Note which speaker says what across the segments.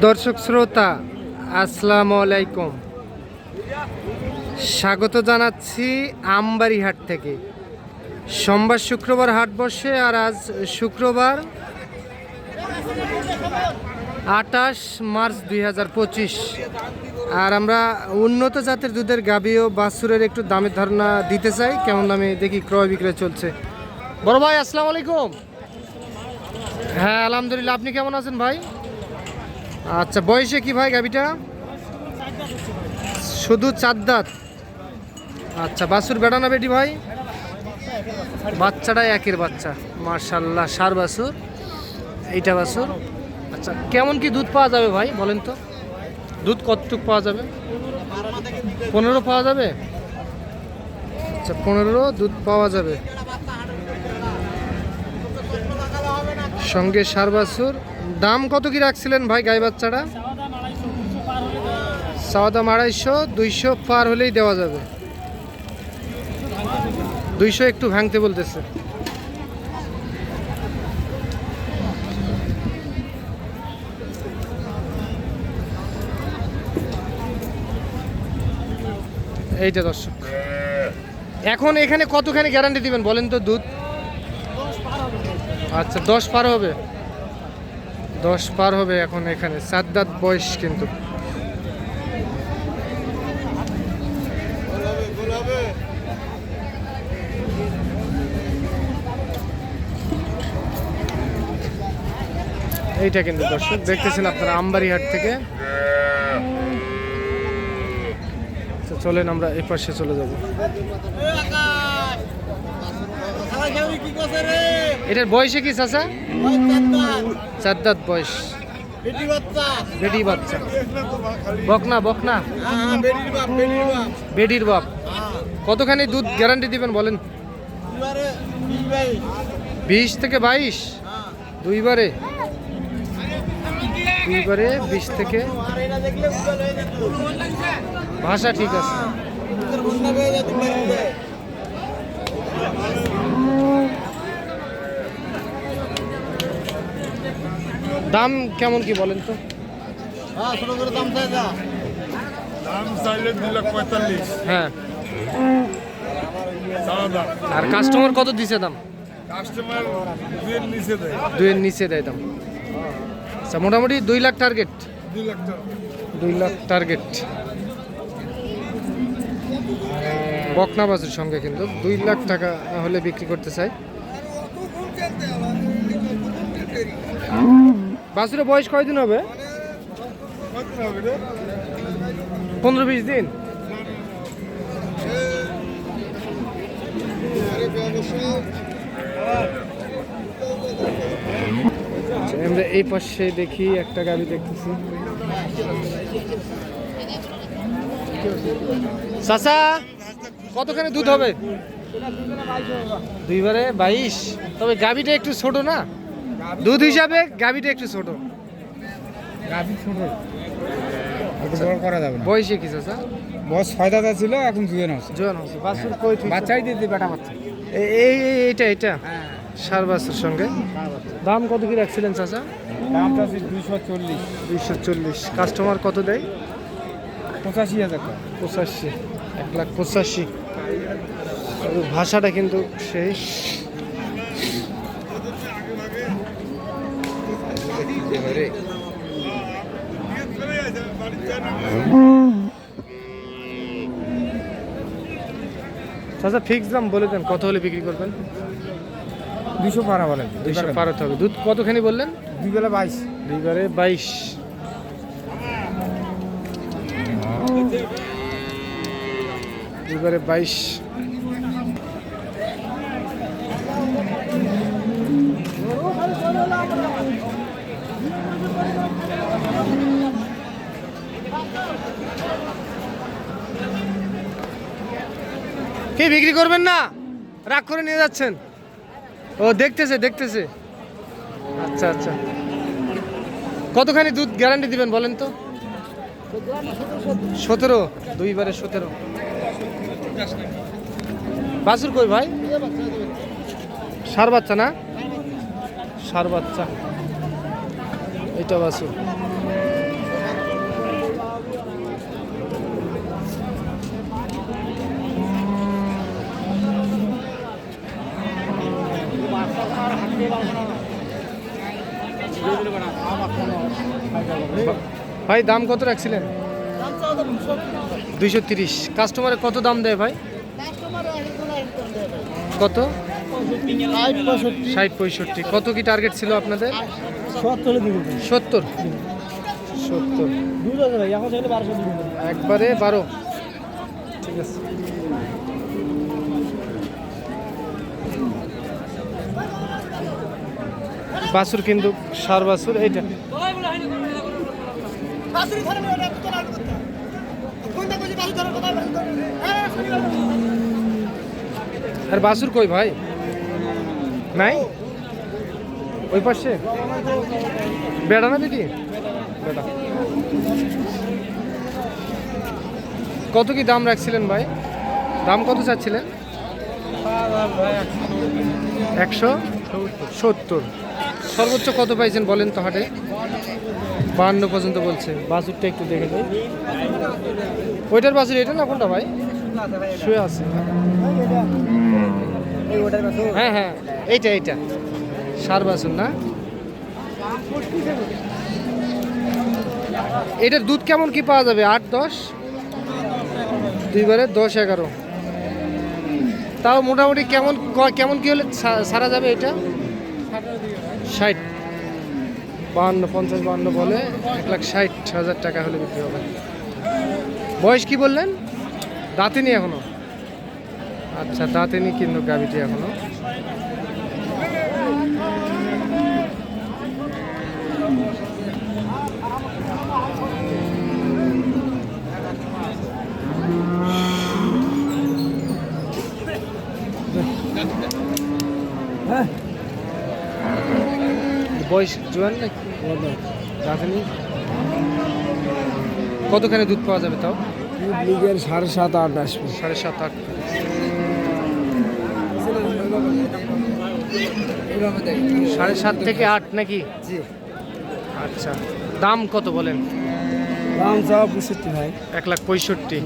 Speaker 1: দর্শক শ্রোতা আসসালামু আলাইকুম, স্বাগত জানাচ্ছি আমবাড়ি হাট থেকে। সোমবার শুক্রবার হাট বসে, আর আজ শুক্রবার 28 মার্চ 2025। আর আমরা উন্নত জাতের দুধের গাভী ও বাছুরের একটু দামের ধারণা দিতে চাই, কেমন দামে দেখি ক্রয় বিক্রয় চলছে। বড় ভাই আসসালামু আলাইকুম। হ্যাঁ আলহামদুলিল্লাহ, আপনি কেমন আছেন ভাই? আচ্ছা, বয়সে কি ভাই গাভীটা? শুধু 4 দাঁত। আচ্ছা, বাছুর বেটা না বেটি ভাই? বাচ্চাটাই একের বাচ্চা, মাশাআল্লাহ, সার বাছুর এইটা বাছুর। আচ্ছা, কেমন কি দুধ পাওয়া যাবে ভাই বলেন তো? দুধ কতটুক পাওয়া যাবে? 15 পাওয়া যাবে। আচ্ছা, 15 দুধ পাওয়া যাবে, সঙ্গে সার বাছুর। দাম কত কি রাখছিলেন ভাই গাই বাচ্চাটা? চাওয়া দাম 250, 200 পার হলেই দেওয়া যাবে। 200 একটু ভাঙতে বলতেছে। এইটা দর্শক, এখন এখানে কতখানি গ্যারান্টি দিবেন বলেন তো দুধ? আচ্ছা, 10 পার হবে। 10 পার হবে এখন এখানে। 4 দাঁত বয়স কিন্তু। এইটা কিন্তু দর্শক দেখতেছেন আপনারা আমবাড়ি হাট থেকে। চলেন আমরা এই পাশে চলে যাব। এটার বয়সে কি চাচা? 4 দাঁত বয়স, বেটি বাচ্চা। বকনা বকনা, বেটির বাপ। কতখানি দুধ গ্যারান্টি দিবেন বলেন? 20 থেকে 22। দুইবারে 20 থেকে। ভাষা ঠিক আছে। দাম কেমন কি বলেন তো?
Speaker 2: দাম চাইলে 2,45,000।
Speaker 1: হ্যাঁ, আর কাস্টমার কত দিছে দাম?
Speaker 2: কাস্টমার 2 নিচে দেয়।
Speaker 1: 2 নিচে দেয় দাম। আচ্ছা, মোটামুটি 2 লাখ টার্গেট।
Speaker 2: 2 লাখ টাকা।
Speaker 1: 2 লাখ টার্গেট বকনা বাছুর সঙ্গে, কিন্তু 2 লাখ টাকা হলে বিক্রি করতে চাই। বাছুরের বয়স কয়দিন হবে? 15-20 দিন। আমরা এই পাশে দেখি একটা গাড়ি দেখতেছি। চাচা, কতখানি দুধ হবে? 2/22। তবে গাভিটা একটু ছোট না দুধ হিসাবে? গাভিটা একটু ছোট।
Speaker 3: গাভী ছোট, একটু বড় করা যাবে না।
Speaker 1: বয়সে কি চাচা?
Speaker 3: বয়স 6 দাদা ছিল, এখন জুয়েন হচ্ছে।
Speaker 1: জোয়ান হচ্ছে। বাছুর কই ঠিক?
Speaker 3: বাচ্চাই দিতে বেটা বাচ্চা।
Speaker 1: এইটা সার বাছুর সঙ্গে। দাম কত কি রাখছিলেন চাচা?
Speaker 3: দামটা আছে 240।
Speaker 1: 240। কাস্টমার কত দেয়?
Speaker 3: 85,000 টাকা।
Speaker 1: 85, 1,85,000। ভাষাটা কিন্তু সেই। চাচা ফিক্স দাম বলে দেন, কত হলে বিক্রি করবেন?
Speaker 3: 200 পারা বলে।
Speaker 1: 200 পার হতে হবে। দুধ কতখানি বললেন?
Speaker 3: 2/22।
Speaker 1: 2/22। এবারে 22। কি বিক্রি করবেন না? রাগ করে নিয়ে যাচ্ছেন? ও দেখতেছে। আচ্ছা আচ্ছা, কতখানি দুধ গ্যারান্টি দিবেন বলেন তো? 17। 2/17। বাছুর কই ভাই? সার বাচ্চা না? সার বাচ্চা, এটা বাছুর। ভাই দাম কত রাখছিলেন? 230। কাস্টমারে কত দাম দেয় ভাই? কত? 60-65। কত কি টার্গেট ছিল আপনাদের? 70। একবারে 12। ঠিক আছে। বাছুর কিন্তু সার বাছুর এইটা। আর বাছুর কই ভাই? নাই ওই পাশে বেড়া না দিদি? বেড়া। কত কি দাম রাখছিলেন ভাই? দাম কত চাচ্ছিলেন? 170। সর্বোচ্চ কত পাইছেন বলেন তো হাটে? 52 পর্যন্ত বলছে। বাছুরটা একটু দেখে দেয়। ওইটার বাছুর এটা না কোনটা ভাই? শুয়ে আছে। হ্যাঁ হ্যাঁ এইটা সার বাছুর না? এটার দুধ কেমন কি পাওয়া যাবে? 8-10? দুইবারে 10-11। তাও মোটামুটি কেমন কি হলে সারা যাবে এটা? 60, 52, 50, 52 বলে 1,60,000 টাকা হলে বিক্রি হবে। বয়স কি বললেন? দাঁতেনি এখনো? আচ্ছা দাঁতেনি কিন্তু গাভিটি এখনো। বয়স জোয়ান নাকি? দাঁতেনি। কতখানি দুধ পাওয়া যাবে তাও?
Speaker 3: 7.5-8 আসবে।
Speaker 1: 7.5-8। 7.5 থেকে 8 নাকি?
Speaker 3: জি।
Speaker 1: আচ্ছা দাম কত বলেন?
Speaker 3: দাম চাওয়া 65 ভাই।
Speaker 1: 1,65,000।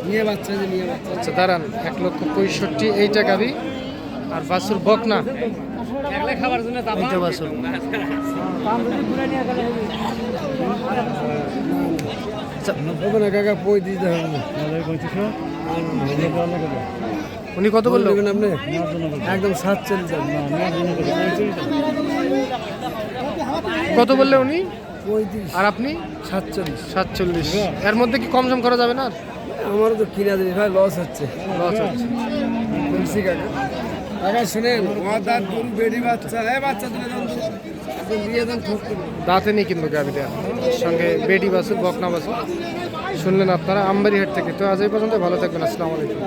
Speaker 3: নিয়ে বাচ্চা যে নিয়ে বাচ্চা।
Speaker 1: আচ্ছা দাঁড়ান, 1,65,000 এইটা গাবি। আর বাছুর বকনা খাবার জন্য এইটা বাছুর।
Speaker 3: হবে না কাকা, পই দিতে হবে না।
Speaker 1: উনি কত বললো?
Speaker 3: আপনি একদম 740 যাবে।
Speaker 1: কত বললে উনি?
Speaker 3: 35।
Speaker 1: আর আপনি?
Speaker 3: 47।
Speaker 1: এর মধ্যে কি কম সম করা যাবে না?
Speaker 3: আমারও তো কিনা দিই ভাই, লস হচ্ছে।
Speaker 1: লস হচ্ছে।
Speaker 3: বলছি কাকা, কাকা শুনেন, দাঁত গরু বেড়ি বাচ্চা, বাচ্চা দিয়ে দেন ঠকতে।
Speaker 1: দাঁতে নেই কিন্তু গাভিটা, সঙ্গে বেডি বাছুর, বকনা বাছুর। শুনলেন আপনারা আমবাড়িহাট থেকে। তো আজ এই পর্যন্ত, ভালো থাকবেন। আসসালামু আলাইকুম।